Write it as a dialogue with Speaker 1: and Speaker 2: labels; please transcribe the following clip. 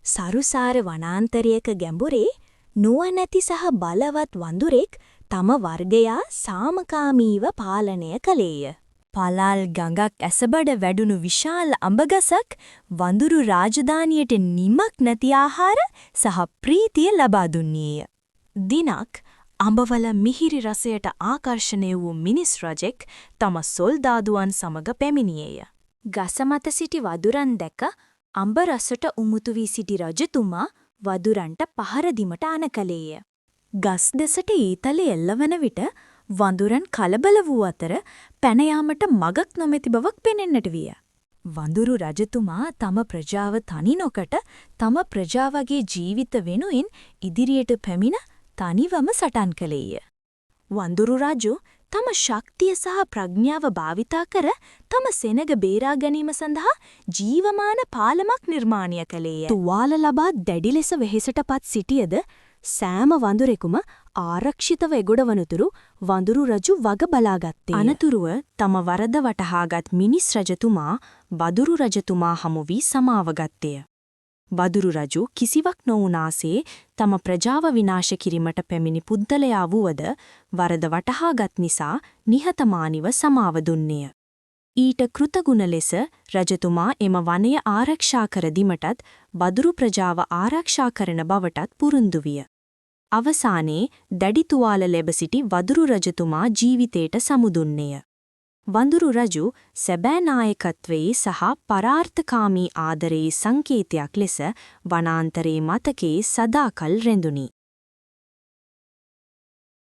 Speaker 1: සරුසාර වනාන්තරයක ගැඹුරේ නුවණැති සහ බලවත් වඳුරෙක් තම වර්ගයා සාමකාමීව පාලනය කළේය. පළල් ගඟක් ඇසබඩ වැඩුණු විශාල අඹගසක් වඳුරු රාජධානියට නිමක් නැති ආහාර සහ ප්‍රීතිය ලබා දුන්නේය. දිනක් අඹවල මිහිරි රසයට ආකර්ෂණය වූ මිනිස් රජෙක් තම සොල්දාදුවන් සමග පැමිණියේය. ගස මත සිටි වඳුරන් දැක අඹ රසට උමුතු වී සිටි රජතුමා වඳුරන්ට පහර දීමට අණ කළේය. ගස් දෙසට ඊතලෙ එල්ලවන විට වඳුරන් කලබල වූ අතර පැන යාමට මගක් නොමැති බවක් පෙනෙන්නට විය. වඳුරු රජතුමා තම ප්‍රජාව තනි නොකොට තම ප්‍රජාවගේ ජීවිත වෙනුවෙන් ඉදිරියට පැමිණ තනිවම සටන් කළේය. වඳුරු රජු තම ශක්තිය සහ ප්‍රඥාව භාවිතා කර තම සෙනග බේරා ගැනීම සඳහා ජීවමාන පාලමක් නිර්මාණය කළේය. තුවාල ලබා දැඩි ලෙස වෙහෙසටපත් සිටියද සෑම වඳුරෙකුම ආරක්ෂිතව එගොඩවනුතුරු වඳුරු රජු වග බලාගත්තේ. අනතුරුව තම වරද වටහාගත් මිනිස් රජතුමා වඳුරු රජතුමා හමු වී සමාව ගත්තේය. වඳුරු රජු කිසිවක් නොවුනාසේ තම ප්‍රජාව විනාශ කිරීමට පැමිණි පුද්ගලයා වුවද වරද වටහාගත් නිසා නිහතමානීව සමාව දුන්නේය. ඊට කෘතගුණ ලෙස රජතුමා එම වනය ආරක්ෂා කර දීමටත් වඳුරු ප්‍රජාව ආරක්ෂා කරන බවටත් පුරුදු විය. අවසානයේ දැඩි තුවාල ලැබ සිටි වඳුරු රජතුමා ජීවිතයට සමුදුන්නේය. වඳුරු රජු සැබෑ නායකත්වයේ සහ පරාර්ථකාමී ආදරයේ සංකේතයක් ලෙස වනාන්තරයේ මතකයේ සදාකල් රැඳුණි.